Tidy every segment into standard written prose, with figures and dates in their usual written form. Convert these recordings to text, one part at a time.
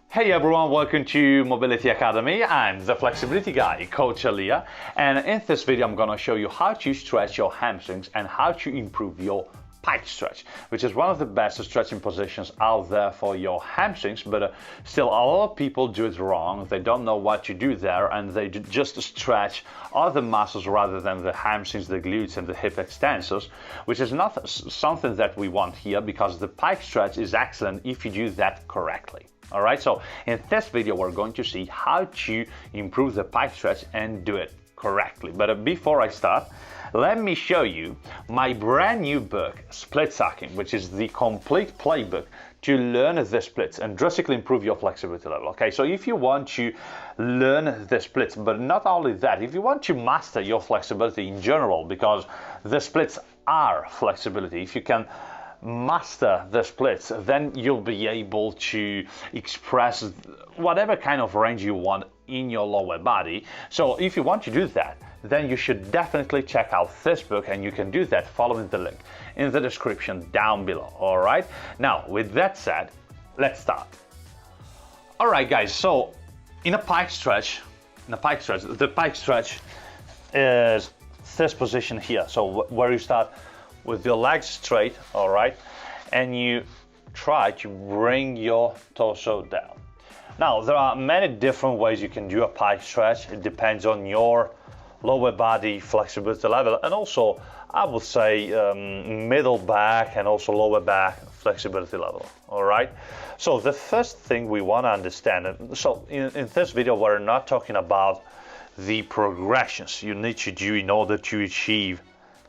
Hey everyone, welcome to Mobility Academy. I'm the flexibility guy, Coach Elia, and in this video I'm gonna show you how to stretch your hamstrings and how to improve your pike stretch, which is one of the best stretching positions out there for your hamstrings, but still a lot of people do it wrong. They don't know what to do there and they just stretch other muscles rather than the hamstrings, the glutes and the hip extensors, which is not something that we want here because the pike stretch is excellent if you do that correctly. Alright, so in this video we're going to see how to improve the pike stretch and do it correctly. But before I start, let me show you my brand new book, Split Sucking, which is the complete playbook to learn the splits and drastically improve your flexibility level. Okay, so if you want to learn the splits, but not only that, if you want to master your flexibility in general, because the splits are flexibility, if you can master the splits, then you'll be able to express whatever kind of range you want in your lower body. So if you want to do that, then you should definitely check out this book, and you can do that following the link in the description down below. All right, now with that said, let's start. All right guys, so in a pike stretch, the pike stretch is this position here, so where you start with your legs straight, all right, and you try to bring your torso down. Now, there are many different ways you can do a pike stretch. It depends on your lower body flexibility level, and also, I would say, middle back and also lower back flexibility level, all right? So the first thing we want to understand, so in this video, we're not talking about the progressions you need to do in order to achieve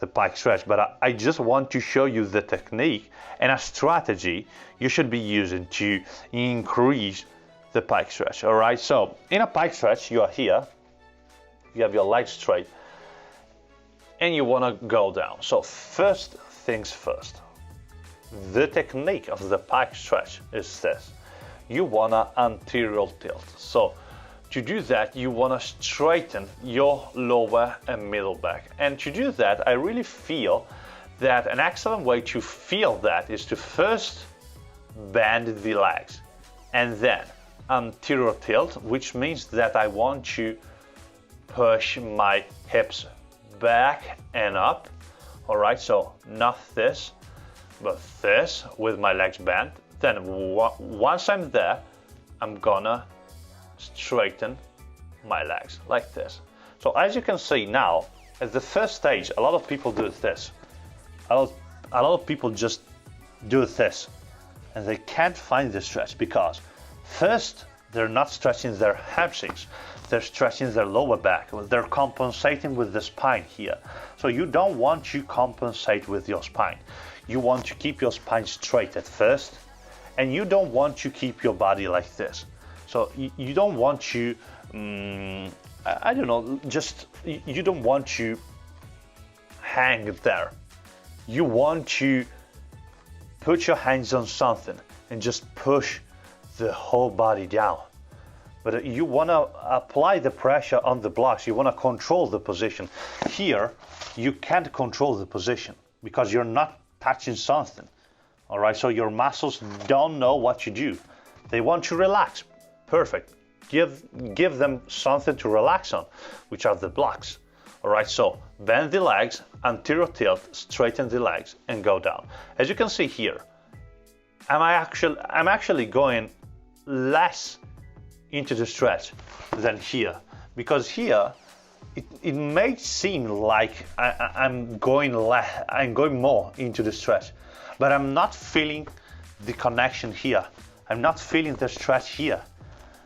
the pike stretch, but I just want to show you the technique and a strategy you should be using to increase the pike stretch. All right, so in a pike stretch, you are here, you have your legs straight, and you want to go down. So first things first, the technique of the pike stretch is this: you want to anterior tilt. So to do that, you want to straighten your lower and middle back. And to do that, I really feel that an excellent way to feel that is to first bend the legs and then anterior tilt, which means that I want to push my hips back and up. All right, so not this, but this with my legs bent. Then once I'm there, I'm gonna straighten my legs like this. So as you can see now, at the first stage, a lot of people do this. A lot of people just do this, and they can't find the stretch because first, they're not stretching their hamstrings, they're stretching their lower back, they're compensating with the spine here. So you don't want to compensate with your spine. You want to keep your spine straight at first, and you don't want to keep your body like this. So you don't want to, I don't know, just, you don't want to hang there. You want to put your hands on something and just push the whole body down. But you want to apply the pressure on the blocks. You want to control the position. Here, you can't control the position because you're not touching something. All right, so your muscles don't know what to do. They want to relax. Perfect. Give them something to relax on, which are the blocks. All right, so bend the legs, anterior tilt, straighten the legs, and go down. As you can see here, I'm actually going less into the stretch than here, because here it may seem like I'm going more into the stretch, but I'm not feeling the connection here. I'm not feeling the stretch here.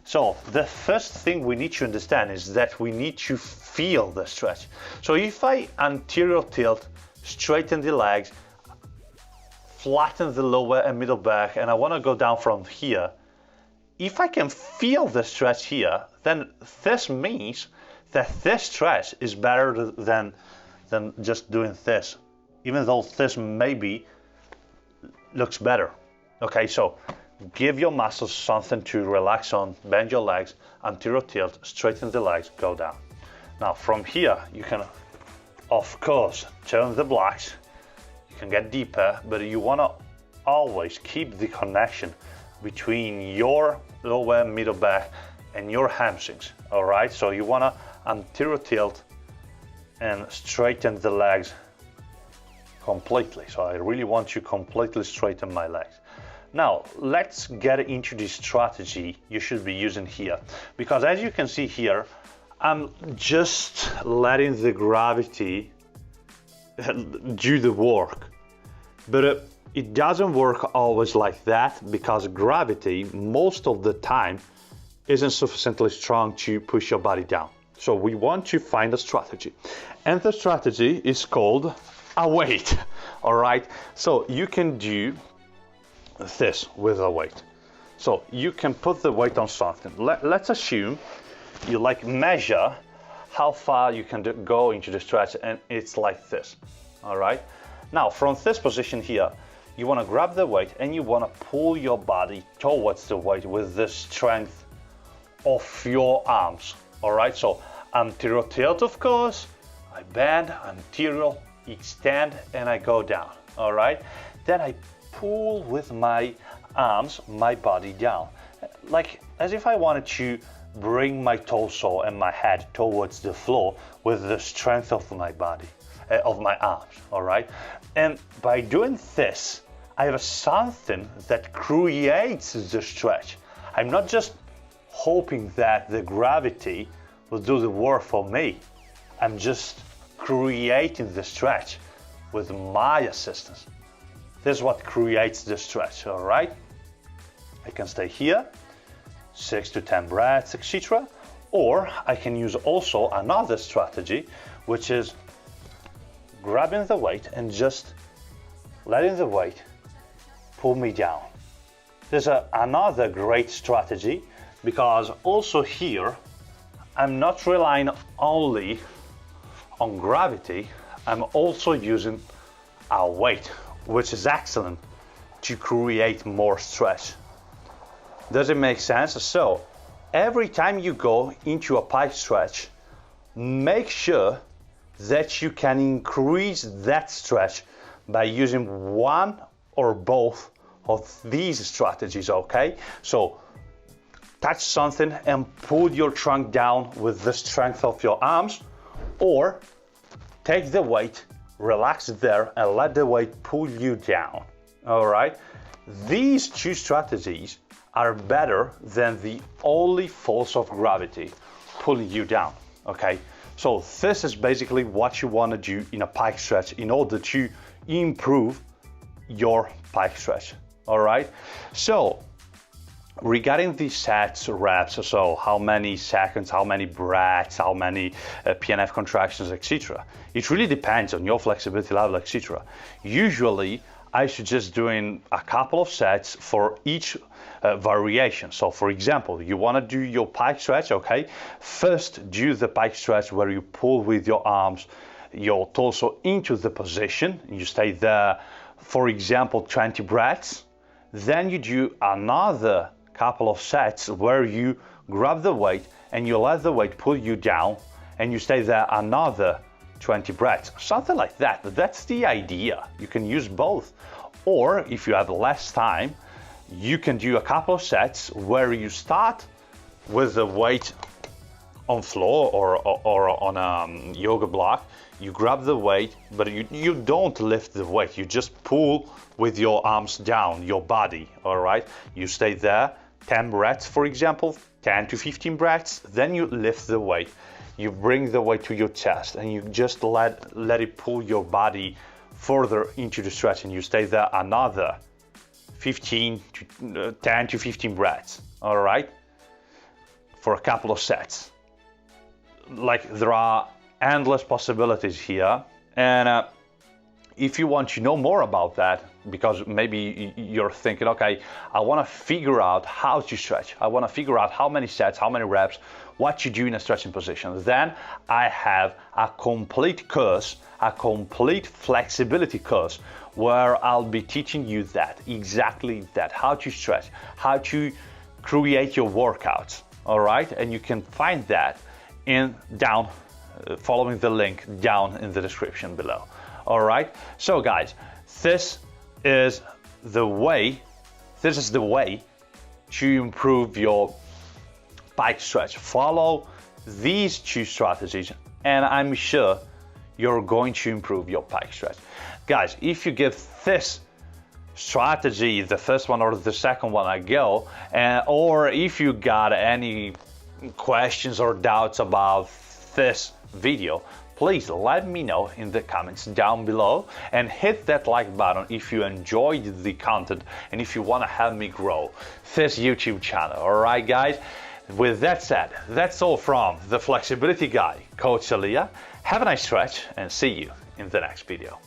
So the first thing we need to understand is that we need to feel the stretch. So if I anterior tilt, straighten the legs, flatten the lower and middle back, and I want to go down from here, if I can feel the stretch here, then this means that this stretch is better than just doing this, even though this maybe looks better. Okay, so give your muscles something to relax on, bend your legs, anterior tilt, straighten the legs, go down. Now from here, you can, of course, turn the blocks, you can get deeper, but you want to always keep the connection between your lower middle back and your hamstrings. All right, so you want to anterior tilt and straighten the legs completely. So I really want you completely straighten my legs. Now let's get into the strategy you should be using here, because as you can see here, I'm just letting the gravity do the work, but it doesn't work always like that, because gravity most of the time isn't sufficiently strong to push your body down. So we want to find a strategy, and the strategy is called a weight. All right, so you can do this with a weight. So you can put the weight on something. Let's assume you like measure how far you can go into the stretch, and it's like this. All right, now from this position here, you want to grab the weight and you want to pull your body towards the weight with the strength of your arms. All right, so anterior tilt, of course, I bend, anterior, extend, and I go down. All right, then I pull with my arms my body down, like as if I wanted to bring my torso and my head towards the floor with the strength of my body, of my arms. All right, and by doing this, I have something that creates the stretch. I'm not just hoping that the gravity will do the work for me. I'm just creating the stretch with my assistance. This is what creates the stretch. All right, I can stay here 6 to 10 breaths, etc. Or I can use also another strategy, which is grabbing the weight and just letting the weight pull me down. There's another great strategy, because also here I'm not relying only on gravity, I'm also using a weight, which is excellent to create more stretch. Does it make sense? So every time you go into a pike stretch, make sure that you can increase that stretch by using one or both of these strategies. Okay, so touch something and pull your trunk down with the strength of your arms, or take the weight, relax there, and let the weight pull you down. All right, these two strategies are better than the only force of gravity pulling you down. Okay, so this is basically what you want to do in a pike stretch in order to improve your pike stretch. All right, so regarding the sets, reps, so how many seconds, how many breaths, how many PNF contractions, etc. It really depends on your flexibility level, etc. Usually, I suggest doing a couple of sets for each variation. So for example, you want to do your pike stretch, okay? First, do the pike stretch where you pull with your arms, your torso into the position. You stay there, for example, 20 breaths. Then you do another couple of sets where you grab the weight and you let the weight pull you down, and you stay there another 20 breaths, something like that. That's the idea. You can use both, or if you have less time, you can do a couple of sets where you start with the weight on floor or on a yoga block. You grab the weight, but you don't lift the weight, you just pull with your arms down, your body. All right, you stay there 10 breaths, for example, 10 to 15 breaths, then you lift the weight, you bring the weight to your chest, and you just let it pull your body further into the stretch, and you stay there another 10 to 15 breaths. All right, for a couple of sets. Like, there are endless possibilities here, and if you want to know more about that, because maybe you're thinking, okay, I want to figure out how to stretch, I want to figure out how many sets, how many reps, what you do in a stretching position, then I have a complete course, a complete flexibility course, where I'll be teaching you that, exactly that, how to stretch, how to create your workouts. All right, and you can find that following the link down in the description below. All right, so guys, this is the way to improve your pike stretch. Follow these 2 strategies and I'm sure you're going to improve your pike stretch. Guys, if you give this strategy, the first one or the second one, a go, or if you got any questions or doubts about this video, please let me know in the comments down below and hit that like button if you enjoyed the content and if you want to help me grow this YouTube channel. Alright guys, with that said, that's all from the flexibility guy, Coach Elia. Have a nice stretch and see you in the next video.